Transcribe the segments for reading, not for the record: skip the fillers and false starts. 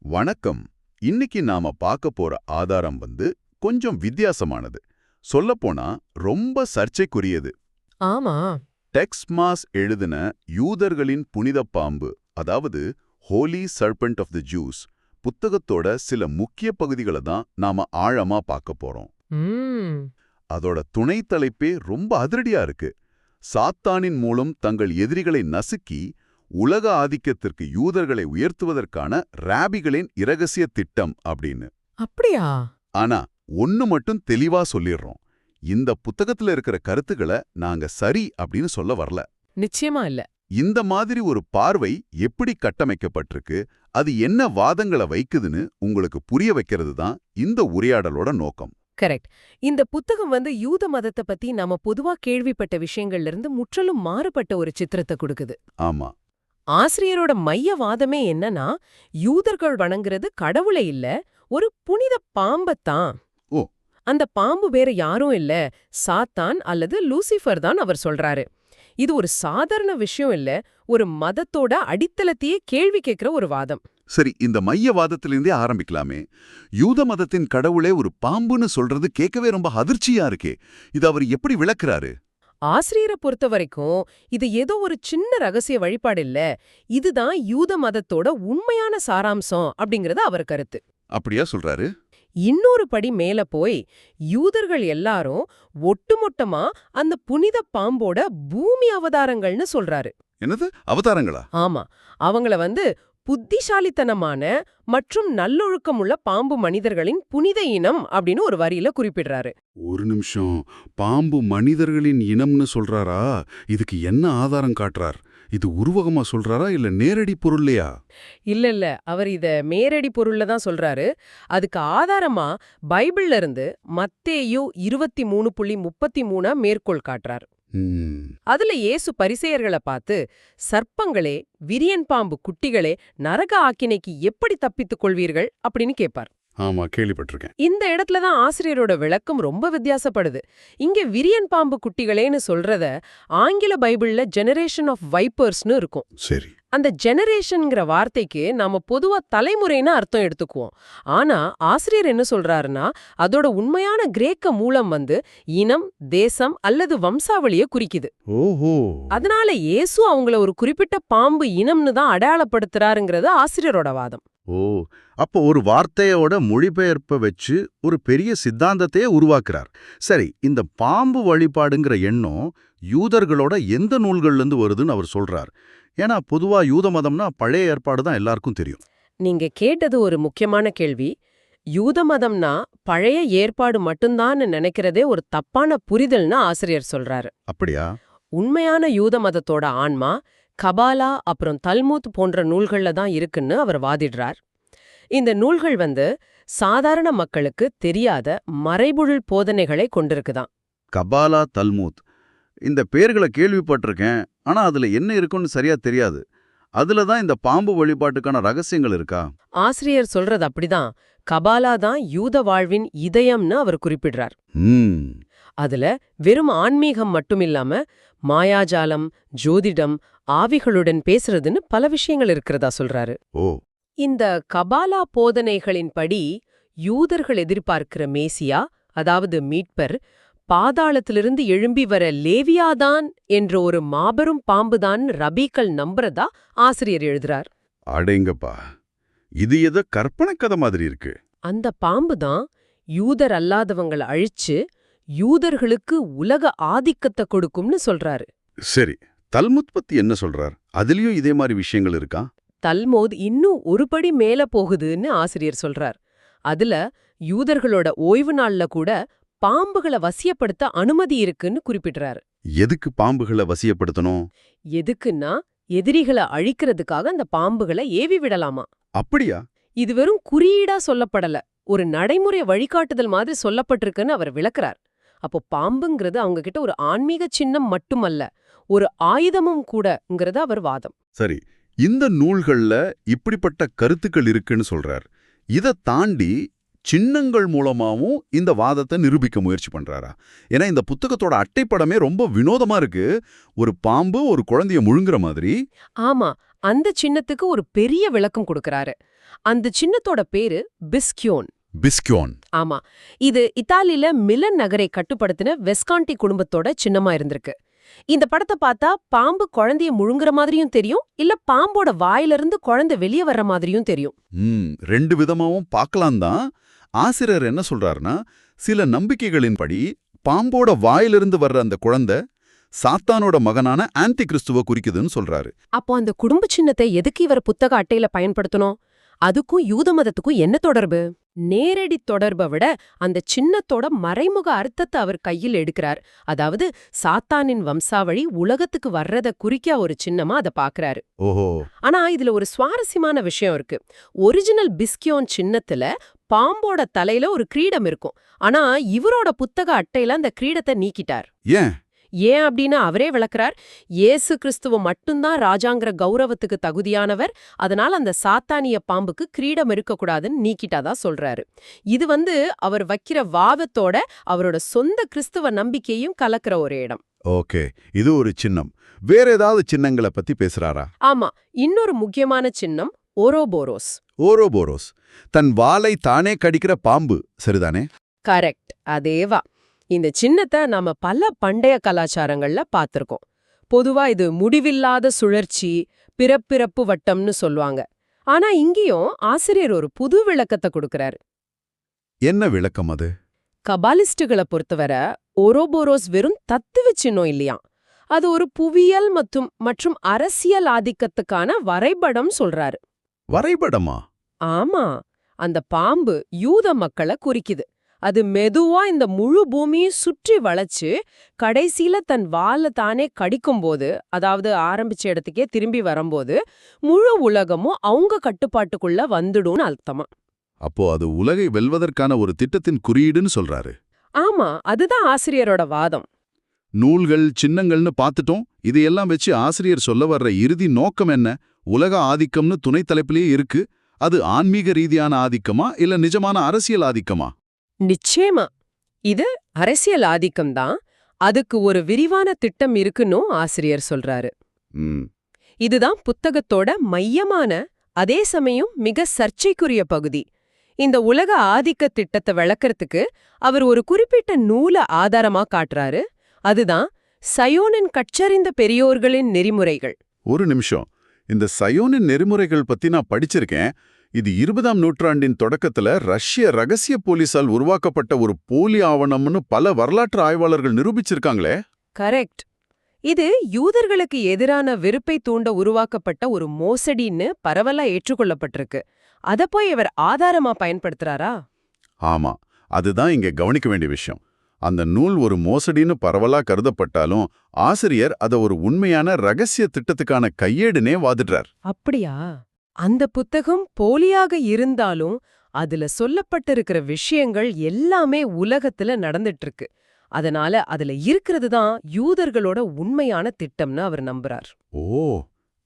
வணக்கம். இன்னைக்கு நாம பார்க்க போற ஆதாரம் கொஞ்சம் வித்தியாசமானது. சொல்லப்போனா ரொம்ப சர்ச்சைக்குரியது. ஆமா. டெக்ஸ்மாஸ் எழுதின யூதர்களின் புனித பாம்பு, அதாவது ஹோலி சர்பென்ட் ஆஃப் தி ஜூஸ் புத்தகத்தோட சில முக்கிய பகுதிகளை தான் நாம ஆழமா பார்க்க போறோம். ம் அதோட துணை தலைப்பே ரொம்ப அதிரடியா இருக்கு. சாத்தானின் மூலம் தங்கள் எதிரிகளை நசுக்கி உலக ஆதிக்கத்திற்கு யூதர்களை உயர்த்துவதற்கான ராபிகளின் இரகசிய திட்டம் அப்படின்னு. அப்படியா? ஆனா ஒன்னு மட்டும் தெளிவா சொல்லிடுறோம், இந்த புத்தகத்துல இருக்கிற கருத்துக்களை நாங்க சரி அப்படின்னு சொல்ல வரல. நிச்சயமா இல்ல. இந்த மாதிரி ஒரு பார்வை எப்படி கட்டமைக்கப்பட்டிருக்கு, அது என்ன வாதங்களை வைக்குதுன்னு உங்களுக்கு புரிய வைக்கிறது தான் இந்த உரையாடலோட நோக்கம். கரெக்ட். இந்த புத்தகம் யூத மதத்தை பத்தி நாம பொதுவா கேள்விப்பட்ட விஷயங்கள்ல இருந்து முற்றிலும் மாறுபட்ட ஒரு சித்திரத்தை கொடுக்குது. ஆமா. ஆசிரியரோட மைய வாதமே என்னன்னா, யூதர்கள் வணங்குறது கடவுளை இல்ல, ஒரு புனித பாம்பத்தான். ஓ. அந்த பாம்பு வேற யாரும் இல்ல, சாத்தான் அல்லது லூசிஃபர் தான் அவர் சொல்றாரு. இது ஒரு சாதாரண விஷயம் இல்ல, ஒரு மதத்தோட அடித்தளத்தையே கேள்வி கேட்கிற ஒரு வாதம். சரி, இந்த மைய வாதத்திலிருந்தே ஆரம்பிக்கலாமே. யூத மதத்தின் கடவுளே ஒரு பாம்புன்னு சொல்றது கேட்கவே ரொம்ப அதிர்ச்சியா இருக்கே. இது அவர் எப்படி விளக்குறாரு? ஆசிரியரை பொறுத்த வரைக்கும் இது ஏதோ ஒரு சின்ன ரகசிய வழிபாடு இல்ல, இதுதான் யூத மதத்தோட உண்மையான சாராம்சம் அப்படிங்கறது அவர் கருத்து. அப்படியா சொல்றாரு? இன்னொரு படி மேல போய் யூதர்கள் எல்லாரும் ஒட்டுமொட்டமா அந்த புனித பாம்போட பூமி அவதாரங்கள்னு சொல்றாரு. என்னது, அவதாரங்களா? ஆமா, அவங்கள புத்திசாலித்தனமான மற்றும் நல்லொழுக்கமுள்ள பாம்பு மனிதர்களின் புனித இனம் அப்படின்னு ஒரு வரியில குறிப்பிடுறாரு. ஒரு நிமிஷம், பாம்பு மனிதர்களின் இனம்னு சொல்றாரா? இதுக்கு என்ன ஆதாரம் காட்டுறார்? இது உருவகமா சொல்றாரா இல்ல நேரடி பொருள்லையா? இல்ல, அவர் இத நேரடி பொருள்ல தான் சொல்றாரு. அதுக்கு ஆதாரமா பைபிள்ல இருந்து மத்தேயு 23:33 மேற்கோள் காட்டுறார். அதுல இயேசு பரிசேயர்களை பார்த்து, சர்ப்பங்களே, விரியன் பாம்பு குட்டிகளே, நரக ஆக்கினைக்கு எப்படி தப்பித்துக் கொள்வீர்கள் அப்படின்னு கேட்பார். ஆமா, கேள்விப்பட்டிருக்கேன். இந்த இடத்துல தான் ஆசிரியரோட விளக்கம் ரொம்ப வித்தியாசப்படுது. இங்க விரியன் பாம்பு குட்டிகளேன்னு சொல்றத ஆங்கில பைபிள்ல ஜெனரேஷன் ஆஃப் வைப்பர்ஸ்னு இருக்கும். சரி. அந்த ஜெனரேஷன்ங்கிற வார்த்தைக்கு நாம பொதுவா தலைமுறைன்னு அர்த்தம் எடுத்துக்குவோம். ஆனா ஆசிரியர் என்ன சொல்றாருன்னா, அதோட உண்மையான கிரேக்க மூலம் இனம், தேசம் அல்லது வம்சாவளியை குறிக்குது. ஓஹோ. அதனால இயேசு அவங்கள ஒரு குறிப்பிட்ட பாம்பு இனம்னு தான் அடையாளப்படுத்துறாருங்கிறது ஆசிரியரோட வாதம். ஓ, அப்போ ஒரு வார்த்தையோட மொழிபெயர்ப்பை வச்சு ஒரு பெரிய சித்தாந்தத்தையே உருவாக்குறார். சரி, இந்த பாம்பு வழிபாடுங்கிற எண்ணம் யூதர்களோட எந்த நூல்கள்ல இருந்து வருதுன்னு அவர் சொல்றார்? ஏன்னா பொதுவா யூத மதம்னா பழைய ஏற்பாடு தான் எல்லாருக்கும் தெரியும். நீங்க கேட்டது ஒரு முக்கியமான கேள்வி. யூத மதம்னா பழைய ஏற்பாடு மட்டும்தான் நினைக்கிறதே ஒரு தப்பான புரிதல்னு ஆசிரியர் சொல்றாரு. அப்படியா? உண்மையான யூத மதத்தோட ஆன்மா கபாலா அப்புறம் தல்மூத் போன்ற நூல்கள்ல தான் இருக்குன்னு அவர் வாதிடுறார். இந்த நூல்கள் சாதாரண மக்களுக்கு தெரியாத மறைபொருள் போதனைகளை கொண்டிருக்குதான். கபாலா, தல்மூத், இந்த பேர்களை கேள்விப்பட்டிருக்கேன். ஆனா அதுல என்ன இருக்குன்னு சரியா தெரியாது. அதுல தான் இந்த பாம்பு வழிபாட்டுக்கான ரகசியங்கள் இருக்கா? ஆசிரியர் சொல்றது அப்படிதான். கபாலா தான் யூத வாழ்வின் இதயம்னு அவர் குறிப்பிடுறார். அதுல வெறும் ஆன்மீகம் மட்டுமில்லாம மாயாஜாலம், ஜோதிடம், ஆவிகளுடன் பேசுறதுன்னு பல விஷயங்கள் இருக்கிறதா சொல்றாரு. ஓ. இந்த கபாலா போதனைகளின்படி யூதர்கள் எதிர்பார்க்கிற மேசியா, அதாவது மீட்பர், பாதாளத்திலிருந்து எழும்பி வர லேவியாதான் என்ற ஒரு மாபெரும் பாம்புதான் ரபீக்கள் நம்புறதா ஆசிரியர் எழுதுறார். அடேங்கப்பா, இது ஏதோ கற்பனை கதை மாதிரி இருக்கு. அந்த பாம்புதான் யூதர் அல்லாதவங்களை அழிச்சு யூதர்களுக்கு உலக ஆதிக்கத்தை கொடுக்கும்னு சொல்றாரு. சரி, தல்முத் பத்தி என்ன சொல்றார்? அதுலயும் இதே மாதிரி விஷயங்கள் இருக்கா? தல்மோத் இன்னும் ஒருபடி மேல போகுதுன்னு ஆசிரியர் சொல்றார். அதுல யூதர்களோட ஓய்வு நாள்ல கூட பாம்புகளை வசியப்படுத்த அனுமதி இருக்குன்னு குறிப்பிடுறாரு. எதுக்கு பாம்புகளை வசியப்படுத்தணும்? எதுக்குன்னா எதிரிகளை அழிக்கிறதுக்காக அந்த பாம்புகளை ஏவி விடலாமா. அப்படியா? இது வெறும் குறியீடா சொல்லப்படல, ஒரு நடைமுறை வழிகாட்டுதல் மாதிரி சொல்லப்பட்டிருக்குன்னு அவர் விளக்குறார். அப்போ பாம்புங்கிறது அவங்க கிட்ட ஒரு ஆன்மீக சின்னம் மட்டுமல்ல, ஒரு ஆயுதமும் கூடங்கிறது அவர் வாதம். சரி, இந்த நூல்கள்ல இப்படிப்பட்ட கருத்துக்கள் இருக்குன்னு சொல்றார். இதை தாண்டி சின்னங்கள் மூலமாவும் இந்த வாதத்தை நிரூபிக்க முயற்சி பண்றாரா? ஏன்னா இந்த புத்தகத்தோட அட்டைப்படமே ரொம்ப வினோதமா இருக்கு. ஒரு பாம்பு ஒரு குழந்தைய முழுங்குற மாதிரி. ஆமா, அந்த சின்னத்துக்கு ஒரு பெரிய விளக்கம் கொடுக்கறாரு. அந்த சின்னத்தோட பேரு பிஸ்கியோன். பிஸ்கியோன். ஆமா, இது இத்தாலியில மிலன் நகரை கட்டுப்படுத்தின வெஸ்கான்டி குடும்பத்தோட சின்னமா இருந்திருக்கு. இந்த படத்தை பார்த்தா பாம்பு குழந்தைய முழுங்குற மாதிரியும் தெரியும், இல்ல பாம்போட வாயிலிருந்து குழந்தை வெளியே வர்ற மாதிரியும் தெரியும். ரெண்டு விதமாவும் பார்க்கலாம் தான். ஆசிரியர் என்ன சொல்றாருன்னா, சில நம்பிக்கைகளின்படி பாம்போட வாயிலிருந்து வர்ற அந்த குழந்தை சாத்தானோட மகனான ஆன்டி கிறிஸ்துவ குறிக்குதுன்னு சொல்றாரு. அப்போ அந்த குடும்ப சின்னத்தை எதுக்கு இவர் புத்தக அட்டையில பயன்படுத்தணும்? அதுக்கும் யூத மதத்துக்கும் என்ன தொடர்பு? நேரடி தொடர்பை விட அந்த சின்னத்தோட மறைமுக அர்த்தத்தை அவர் கையில் எடுக்கிறார். அதாவது சாத்தானின் வம்சாவழி உலகத்துக்கு வர்றத குறிக்க ஒரு சின்னமா அதை பாக்குறாரு. ஓஹோ. ஆனா இதுல ஒரு சுவாரஸ்யமான விஷயம் இருக்கு. ஒரிஜினல் பிஸ்கியோன் சின்னத்துல பாம்போட தலையில ஒரு கிரீடம் இருக்கும். ஆனா இவரோட புத்தக அட்டையில அந்த கிரீடத்தை நீக்கிட்டார். ஏன் அப்படின்னு அவரே விளக்குறார். இயேசு கிறிஸ்துவ மட்டும்தான் ராஜாங்கிற கௌரவத்துக்கு தகுதியானவர், அதனால அந்த சாத்தானிய பாம்புக்கு கிரீடம் இருக்கக்கூடாதுன்னு நீக்கிட்டாதான் சொல்றாரு. இது அவர் வைக்கிற வாதத்தோட அவரோட சொந்த கிறிஸ்துவ நம்பிக்கையும் கலக்கிற ஒரு இடம். ஓகே, இது ஒரு சின்னம். வேற ஏதாவது சின்னங்களை பத்தி பேசுறாரா? ஆமா, இன்னொரு முக்கியமான சின்னம் ஓரோபோரோஸ். ஓரோபோரோஸ் தன் வாலை தானே கடிக்கிற பாம்பு, சரிதானே? கரெக்ட், அதேவா. இந்த சின்னத்தை நாம பல பண்டைய கலாச்சாரங்கள்ல பார்த்திருக்கோம். பொதுவா இது முடிவில்லாத சுழற்சி, பிறப்பிறப்பு வட்டம்னு சொல்லுவாங்க. ஆனா இங்கேயும் ஆசிரியர் ஒரு புது விளக்கத்தை கொடுக்கறாரு. என்ன விளக்கம் அது? கபாலிஸ்டுகளை பொறுத்தவரை ஓரோபோரோஸ் வெறும் தத்துவ சின்னம் இல்லையா, அது ஒரு புவியியல் மற்றும் அரசியல் ஆதிக்கத்துக்கான வரைபடம் சொல்றாரு. வரைபடமா? ஆமா, அந்த பாம்பு யூத மக்களை குறிக்குது. அது மெதுவா இந்த முழு பூமியும் சுற்றி வளைச்சு கடைசியில தன் வாலை தானே கடிக்கும்போது, அதாவது ஆரம்பிச்ச இடத்துக்கே திரும்பி வரும்போது முழு உலகமும் அவங்க கட்டுப்பாட்டுக்குள்ள வந்துடும்னு அர்த்தமா. அப்போ அது உலகை வெல்வதற்கான ஒரு திட்டத்தின் குறியீடுன்னு சொல்றாரு. ஆமா, அதுதான் ஆசிரியரோட வாதம். நூல்கள், சின்னங்கள்னு பார்த்துட்டோம். இதையெல்லாம் வச்சு ஆசிரியர் சொல்ல வர்ற இறுதி நோக்கம் என்ன? உலக ஆதிக்கம்னு துணை தலைப்பிலேயே இருக்கு. அது ஆன்மீக ரீதியான ஆதிக்கமா இல்ல நிஜமான அரசியல் ஆதிக்கமா? நிச்சயமா இது அரசியல் ஆதிக்கம்தான். அதுக்கு ஒரு விரிவான திட்டம் இருக்குன்னு ஆசிரியர் சொல்றாரு. இதுதான் புத்தகத்தோட மையமான, அதே சமயம் மிக சர்ச்சைக்குரிய பகுதி. இந்த உலக ஆதிக்க திட்டத்தை விளக்கறதுக்கு அவர் ஒரு குறிப்பிட்ட நூலை ஆதாரமா காட்டுறாரு. அதுதான் சயோனின் கற்றறிந்த பெரியோர்களின் நெறிமுறைகள். ஒரு நிமிஷம், இந்த சயோனின் நெறிமுறைகள் பத்தி நான் படிச்சிருக்கேன். இது 20ஆம் நூற்றாண்டின் தொடக்கத்துல ரஷ்ய ரகசிய போலீசால் உருவாக்கப்பட்ட ஒரு போலி ஆவணம்னு பல வரலாற்று ஆய்வாளர்கள் நிரூபிச்சிருக்காங்களே. கரெக்ட். இது யூதர்களுக்கு எதிரான வெறுப்பை தூண்ட உருவாக்கப்பட்ட ஒரு மோசடின்னு பரவலா ஏற்றுக்கொள்ளப்பட்டிருக்கு. அத போய் இவர் ஆதாரமா பயன்படுத்துறாரா? ஆமா, அதுதான் இங்க கவனிக்க வேண்டிய விஷயம். அந்த நூல் ஒரு மோசடின்னு பரவலா கருதப்பட்டாலும் ஆசிரியர் அதை ஒரு உண்மையான ரகசிய திட்டத்துக்கான கையேடுனே வாதிடுறார். அப்படியா? அந்த புத்தகம் போலியாக இருந்தாலும் அதுல சொல்லப்பட்டிருக்கிற விஷயங்கள் எல்லாமே உலகத்துல நடந்துட்டு இருக்கு. அதனால அதுல இருக்கிறது தான் யூதர்களோட உண்மையான திட்டம்னு அவர் நம்புறார். ஓ,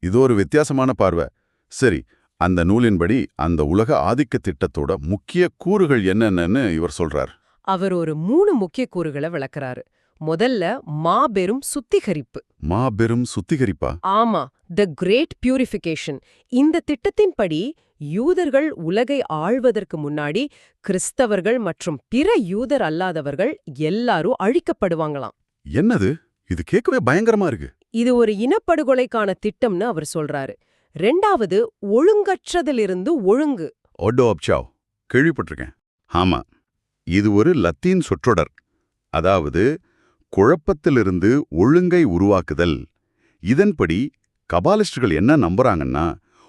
இது ஒரு வித்தியாசமான பார்வை. சரி, அந்த நூலின்படி அந்த உலக ஆதிக்க திட்டத்தோட முக்கிய கூறுகள் என்னென்னு இவர் சொல்றார். அவர் ஒரு 3 முக்கிய கூறுகளை விளக்குறாரு. முதல்ல மாபெரும் சுத்திகரிப்பு. மாபெரும் சுத்திகரிப்பா? ஆமா, தி கிரேட் பியூரிஃபிகேஷன். இந்த திட்டத்தின்படி யூதர்கள் உலகை ஆள்வதற்கு முன்னாடி கிறிஸ்தவர்கள் மற்றும் பிற யூதர் அல்லாதவர்கள் எல்லாரும் அழிக்கப்படுவாங்களாம். என்னது இது? கேட்கவே பயங்கரமா இருக்கு. இது ஒரு இனப்படுகொலைக்கான திட்டம்னு அவர் சொல்றாரு. 2வது, ஒழுங்கற்றதிலிருந்து ஒழுங்கு. ஓடோ அப்சாவ், கேள்விப்பட்டிருக்கேன். ஆமா, இது ஒரு லத்தீன் சொற்றொடர். அதாவது குழப்பத்திலிருந்து ஒழுங்கை உருவாக்குதல். இதன்படி கபாலிஸ்டுகள் என்ன நம்புறாங்கன்னா,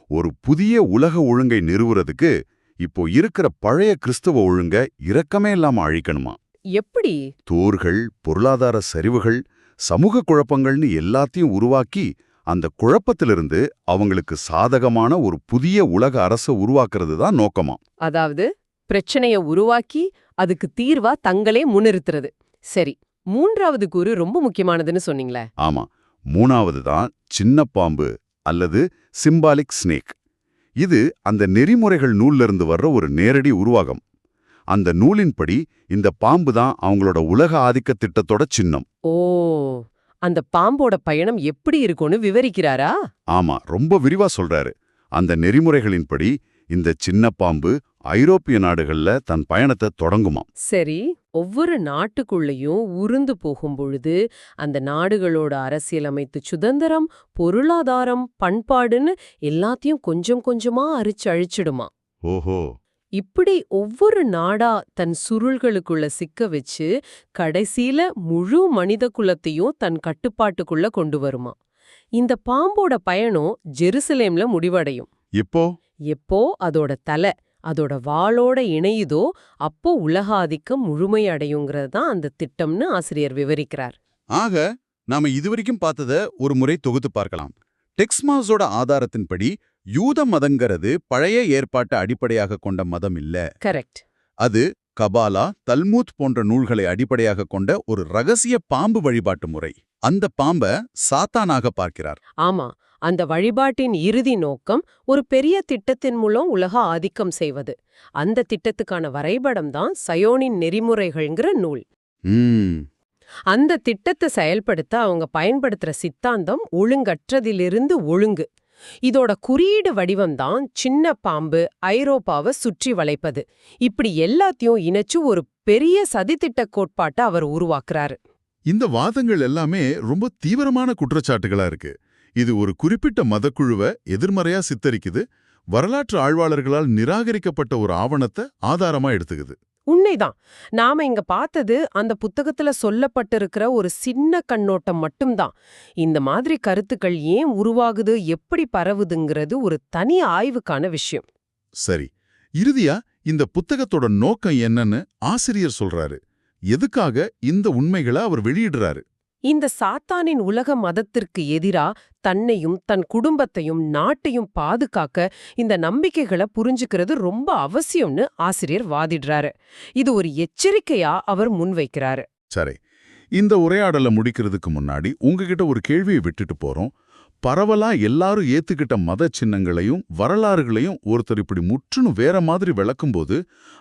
ஒரு புதிய உலக ஒழுங்கை நிறுவுறதுக்கு இப்போ இருக்கிற பழைய கிறிஸ்தவ ஒழுங்க இரக்கமே இல்லாம அழிக்கணுமா. எப்படி? தூர்கள், பொருளாதார சரிவுகள், சமூக குழப்பங்கள்னு எல்லாத்தையும் உருவாக்கி அந்த குழப்பத்திலிருந்து அவங்களுக்கு சாதகமான ஒரு புதிய உலக அரசை உருவாக்குறது தான் நோக்கமா. அதாவது பிரச்சனைய உருவாக்கி அதுக்கு தீர்வா தங்களே முன்னிறுத்துறது. சரி, 3வது கூறு ரொம்ப முக்கியமானதுன்னு சொன்னீங்களே. ஆமா, 3வது தான் சின்ன பாம்பு அல்லது சிம்பாலிக் ஸ்னேக். இது அந்த நெறிமுறைகள் நூல்ல இருந்து வர்ற ஒரு நேரடி உருவாகம். அந்த நூலின்படி இந்த பாம்பு தான் அவங்களோட உலக ஆதிக்க திட்டத்தோட சின்னம். ஓ, அந்த பாம்போட பயணம் எப்படி இருக்கும்னு விவரிக்கிறாரா? ஆமா, ரொம்ப விரிவா சொல்றாரு. அந்த நெறிமுறைகளின்படி இந்த சின்ன பாம்பு ஐரோப்பிய நாடுகள்ல தன் பயணத்தை தொடங்குமாம். சரி, ஒவ்வொரு நாட்டுக்குள்ளேயும் உருந்து போகும் பொழுது அந்த நாடுகளோட அரசியலமைப்பு, சுதந்திரம், பொருளாதாரம், பண்பாடுன்னு எல்லாத்தையும் கொஞ்சம் கொஞ்சமா அழிச்சிடுமா. ஓஹோ. இப்படி ஒவ்வொரு நாடா தன் சுருள்களுக்குள்ள சிக்க வச்சு கடைசியில முழு மனித குலத்தையும் தன் கட்டுப்பாட்டுக்குள்ள கொண்டு வருமா. இந்த பாம்போட பயணம் ஜெருசலேம்ல முடிவடையும். எப்போ அதோட தலை அதோட வாளோட இணையுதோ அப்போ உலக ஆதிக்கம் முழுமையடையுங்கிறது தான் அந்த திட்டம்னு ஆசிரியர் விவரிக்கிறார். ஆக நாம இதுவரைக்கும் பார்த்தத ஒரு முறை தொகுத்து பார்க்கலாம். டெக்ஸ்மாஸோட ஆதாரத்தின்படி யூத மதங்கிறது பழைய ஏற்பாட்டை அடிப்படையாக கொண்ட மதம் இல்ல. கரெக்ட். அது கபாலா, தல்மூத் போன்ற நூல்களை அடிப்படையாக கொண்ட ஒரு ரகசிய பாம்பு வழிபாட்டு முறை. அந்த பாம்ப சாத்தானாக பார்க்கிறார். ஆமா, அந்த வழிபாட்டின் இறுதி நோக்கம் ஒரு பெரிய திட்டத்தின் மூலம் உலக ஆதிக்கம் செய்வது. அந்த திட்டத்துக்கான வரைபடம் தான் சயோனின் நெறிமுறைகள்ங்கிற நூல். அந்த திட்டத்தை செயல்படுத்த அவங்க பயன்படுத்துற சித்தாந்தம் ஒழுங்கற்றதிலிருந்து ஒழுங்கு. இதோட குறியீடு வடிவம் தான் சின்ன பாம்பு ஐரோப்பாவை சுற்றி வளைப்பது. இப்படி எல்லாத்தையும் இணைச்சு ஒரு பெரிய சதித்திட்ட கோட்பாட்டை அவர் உருவாக்குறாரு. இந்த வாதங்கள் எல்லாமே ரொம்ப தீவிரமான குற்றச்சாட்டுகளா இருக்கு. இது ஒரு குறிப்பிட்ட மதக்குழுவை எதிர்மறையா சித்தரிக்குது, வரலாற்று ஆழ்வாளர்களால் நிராகரிக்கப்பட்ட ஒரு ஆவணத்தை ஆதாரமா எடுத்துக்குது. உண்மைதான். நாம இங்க பார்த்தது அந்த புத்தகத்துல சொல்லப்பட்டிருக்கிற ஒரு சின்ன கண்ணோட்டம் மட்டும்தான். இந்த மாதிரி கருத்துக்கள் ஏன் உருவாகுது, எப்படி பரவுதுங்கிறது ஒரு தனி ஆய்வுக்கான விஷயம். சரி, இறுதியா இந்த புத்தகத்தோட நோக்கம் என்னன்னு ஆசிரியர் சொல்றாரு. எதுக்காக இந்த உண்மைகளை அவர் வெளியிடுறாரு? இந்த சாத்தானின் உலக மதத்திற்கு எதிரா தன்னையும் தன் குடும்பத்தையும் நாட்டையும் பாதுகாக்க இந்த நம்பிக்கைகளை புரிஞ்சுக்கிறது ரொம்ப அவசியம்னு ஆசிரியர் வாதிடுறாரு. இது ஒரு எச்சரிக்கையா அவர் முன்வைக்கிறாரு. சரி, இந்த உரையாடலை முடிக்கிறதுக்கு முன்னாடி உங்ககிட்ட ஒரு கேள்வியை விட்டுட்டு போறோம். பரவலா எல்லாரும் ஏத்துக்கிட்ட மத சின்னங்களையும் வரலாறுகளையும் ஒருத்தர் இப்படி முற்றுன்னு வேற மாதிரி விளக்கும்போது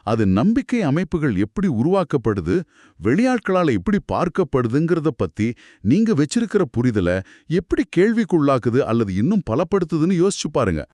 அது நம்பிக்கை அமைப்புகள் எப்படி உருவாக்கப்படுது, வெளியாட்களால எப்படி பார்க்கப்படுதுங்கிறத பத்தி நீங்க வச்சிருக்கிற புரிதலை எப்படி கேள்விக்குள்ளாக்குது அல்லது இன்னும் பலப்படுத்துதுன்னு யோசிச்சு பாருங்க.